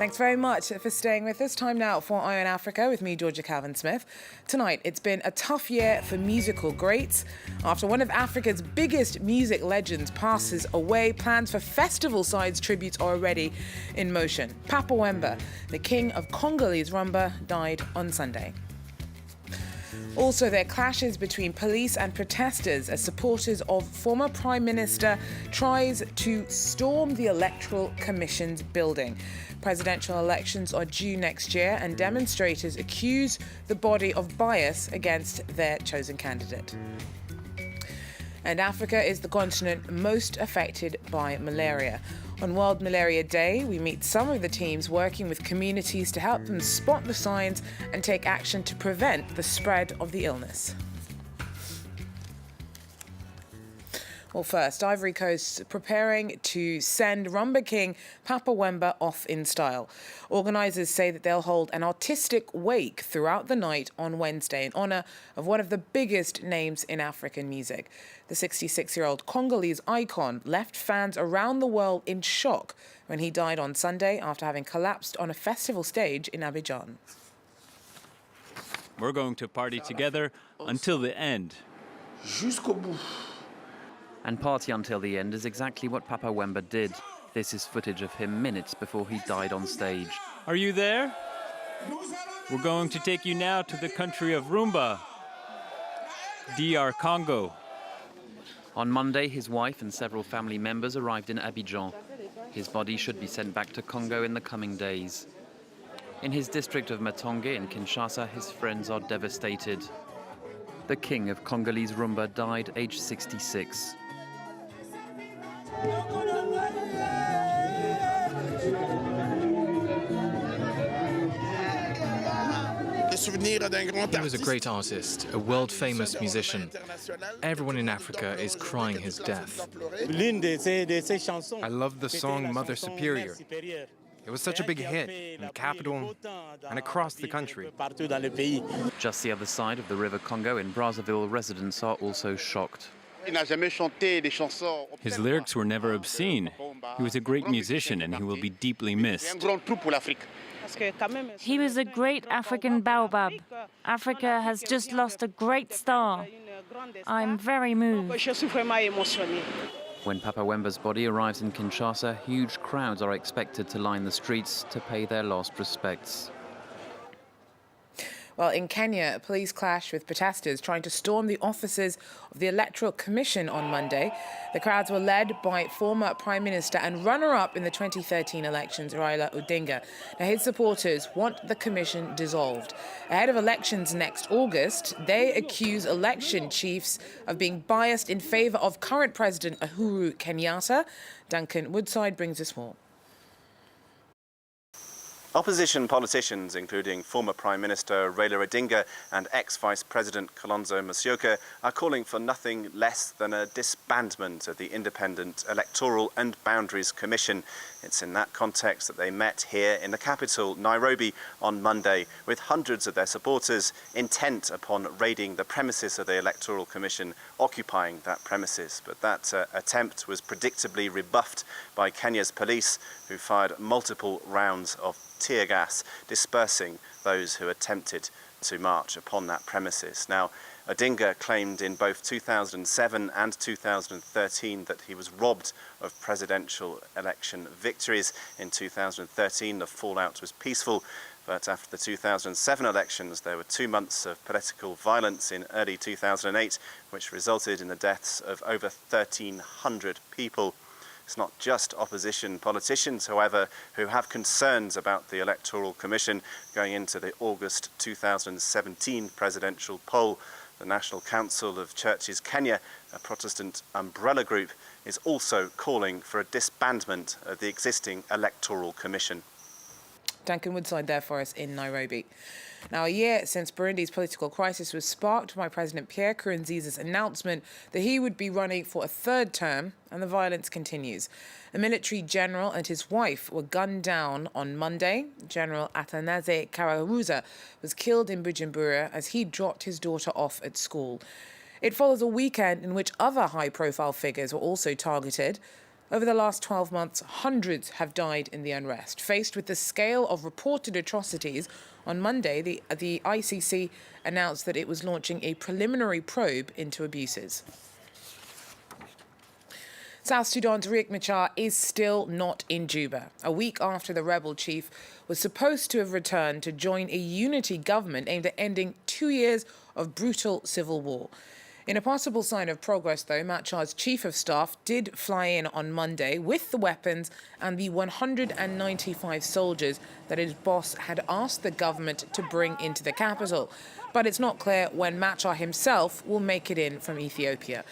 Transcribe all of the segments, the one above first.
Thanks very much for staying with us. Time now for Eye on Africa with me, Georgia Calvin-Smith. Tonight, it's been a tough year for musical greats. After one of Africa's biggest music legends passes away, plans for festival-sized tributes are already in motion. Papa Wemba, the king of Congolese Rumba, died on Sunday. Also, there are clashes between police and protesters as supporters of former Prime Minister tries to storm the Electoral Commission's building. Presidential elections are due next year and demonstrators accuse the body of bias against their chosen candidate. And Africa is the continent most affected by malaria. On World Malaria Day, we meet some of the teams working with communities to help them spot the signs and take action to prevent the spread of the illness. Well, first, Ivory Coast preparing to send Rumba King Papa Wemba off in style. Organisers say that they'll hold an artistic wake throughout the night on Wednesday in honour of one of the biggest names in African music. The 66-year-old Congolese icon left fans around the world in shock when he died on Sunday after having collapsed on a festival stage in Abidjan. We're going to party together until the end. Jusqu'au bout. And party until the end is exactly what Papa Wemba did. This is footage of him minutes before he died on stage. Are you there? We're going to take you now to the country of Rumba, DR Congo. On Monday, his wife and several family members arrived in Abidjan. His body should be sent back to Congo in the coming days. In his district of Matonge in Kinshasa, his friends are devastated. The king of Congolese Rumba died aged 66. He was a great artist, a world-famous musician. Everyone in Africa is crying his death. I love the song Mother Superior. It was such a big hit in the capital and across the country. Just the other side of the River Congo in Brazzaville, residents are also shocked. His lyrics were never obscene. He was a great musician and he will be deeply missed. He was a great African baobab. Africa has just lost a great star. I'm very moved. When Papa Wemba's body arrives in Kinshasa, huge crowds are expected to line the streets to pay their last respects. Well, in Kenya, police clashed with protesters trying to storm the offices of the Electoral Commission on Monday. The crowds were led by former Prime Minister and runner-up in the 2013 elections, Raila Odinga. Now, his supporters want the commission dissolved. Ahead of elections next August, they accuse election chiefs of being biased in favour of current President Uhuru Kenyatta. Duncan Woodside brings us more. Opposition politicians, including former Prime Minister Raila Odinga and ex-Vice President Kalonzo Musyoka, are calling for nothing less than a disbandment of the Independent Electoral and Boundaries Commission. It's in that context that they met here in the capital, Nairobi, on Monday, with hundreds of their supporters intent upon raiding the premises of the Electoral Commission, occupying that premises. But that attempt was predictably rebuffed by Kenya's police, who fired multiple rounds of tear gas, dispersing those who attempted to march upon that premises. Now, Odinga claimed in both 2007 and 2013 that he was robbed of presidential election victories. In 2013, the fallout was peaceful, but after the 2007 elections, there were 2 months of political violence in early 2008, which resulted in the deaths of over 1,300 people. It's not just opposition politicians, however, who have concerns about the Electoral Commission going into the August 2017 presidential poll. The National Council of Churches Kenya, a Protestant umbrella group, is also calling for a disbandment of the existing Electoral Commission. Duncan Woodside there for us in Nairobi. Now, a year since Burundi's political crisis was sparked by President Pierre Nkurunziza's announcement that he would be running for a third term, and the violence continues. A military general and his wife were gunned down on Monday. General Atanaze Kararuza was killed in Bujumbura as he dropped his daughter off at school. It follows a weekend in which other high-profile figures were also targeted. Over the last 12 months, hundreds have died in the unrest. Faced with the scale of reported atrocities, on Monday, the ICC announced that it was launching a preliminary probe into abuses. South Sudan's Riek Machar is still not in Juba, a week after the rebel chief was supposed to have returned to join a unity government aimed at ending 2 years of brutal civil war. In a possible sign of progress, though, Machar's chief of staff did fly in on Monday with the weapons and the 195 soldiers that his boss had asked the government to bring into the capital. But it's not clear when Machar himself will make it in from Ethiopia.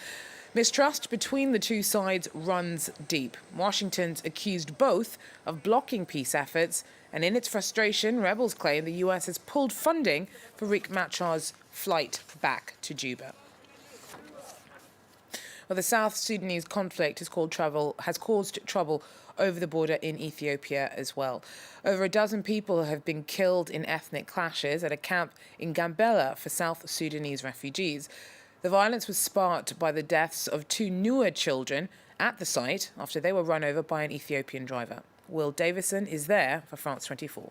Mistrust between the two sides runs deep. Washington's accused both of blocking peace efforts, and in its frustration, rebels claim the US has pulled funding for Riek Machar's flight back to Juba. Well, the South Sudanese conflict has caused trouble over the border in Ethiopia as well. Over a dozen people have been killed in ethnic clashes at a camp in Gambela for South Sudanese refugees. The violence was sparked by the deaths of 2 newer children at the site after they were run over by an Ethiopian driver. Will Davison is there for France 24.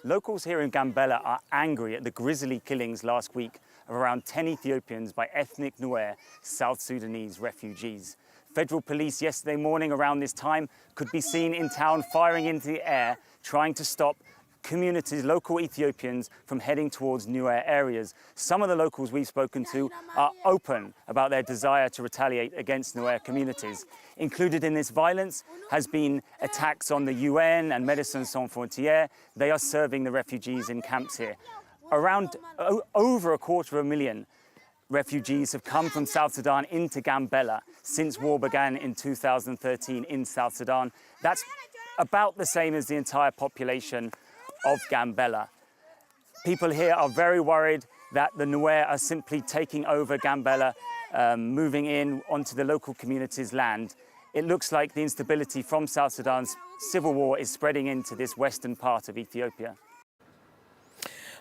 Locals here in Gambela are angry at the grisly killings last week of around 10 Ethiopians by ethnic Nuer South Sudanese refugees. Federal police yesterday morning around this time could be seen in town firing into the air, trying to stop local Ethiopians from heading towards Nuer areas. Some of the locals we've spoken to are open about their desire to retaliate against Nuer communities. Included in this violence has been attacks on the UN and Médecins Sans Frontières. They are serving the refugees in camps here. Over 250,000 refugees have come from South Sudan into Gambela since war began in 2013 in South Sudan. That's about the same as the entire population of Gambela. People here are very worried that the Nuer are simply taking over Gambela, moving in onto the local community's land. It looks like the instability from South Sudan's civil war is spreading into this western part of Ethiopia.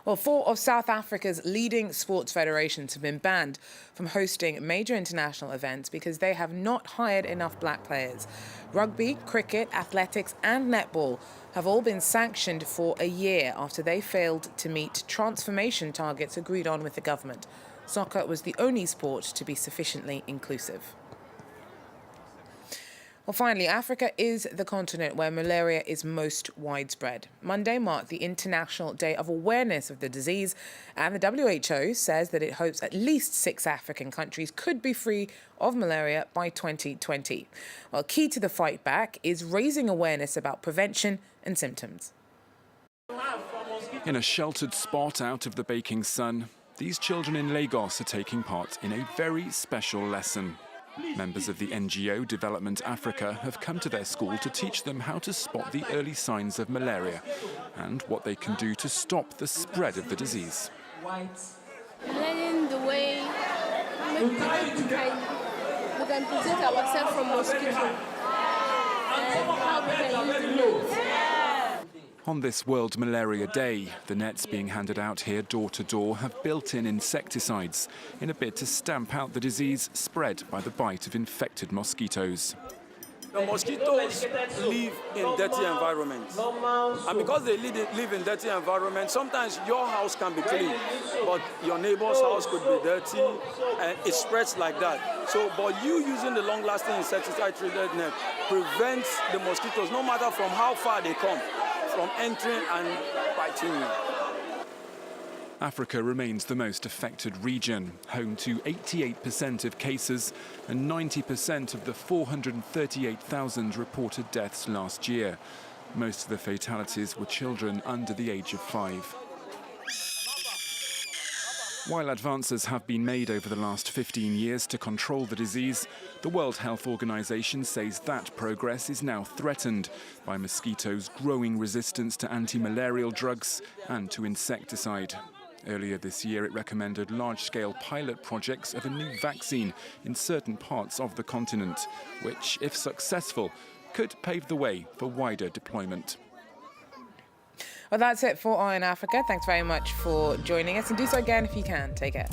Well, 4 of South Africa's leading sports federations have been banned from hosting major international events because they have not hired enough black players. Rugby, cricket, athletics and netball have all been sanctioned for a year after they failed to meet transformation targets agreed on with the government. Soccer was the only sport to be sufficiently inclusive. Well, finally, Africa is the continent where malaria is most widespread. Monday marked the International Day of Awareness of the disease, and the WHO says that it hopes at least 6 African countries could be free of malaria by 2020. Well, key to the fight back is raising awareness about prevention and symptoms. In a sheltered spot out of the baking sun, these children in Lagos are taking part in a very special lesson. Members of the NGO Development Africa have come to their school to teach them how to spot the early signs of malaria and what they can do to stop the spread of the disease. Learning the way we can protect ourselves from mosquitoes and how we can use the net. On this World Malaria Day, the nets being handed out here door to door have built-in insecticides in a bid to stamp out the disease spread by the bite of infected mosquitoes. The mosquitoes live in dirty environments. And because they live in dirty environments, sometimes your house can be clean, but your neighbor's house could be dirty, and it spreads like that. So, but you using the long-lasting insecticide-treated net prevents the mosquitoes, no matter from how far they come, from entering and biting you. Africa remains the most affected region, home to 88% of cases and 90% of the 438,000 reported deaths last year. Most of the fatalities were children under the age of 5. While advances have been made over the last 15 years to control the disease, the World Health Organization says that progress is now threatened by mosquitoes' growing resistance to anti-malarial drugs and to insecticide. Earlier this year, it recommended large-scale pilot projects of a new vaccine in certain parts of the continent, which, if successful, could pave the way for wider deployment. Well, that's it for Eye on Africa. Thanks very much for joining us, and do so again if you can. Take care.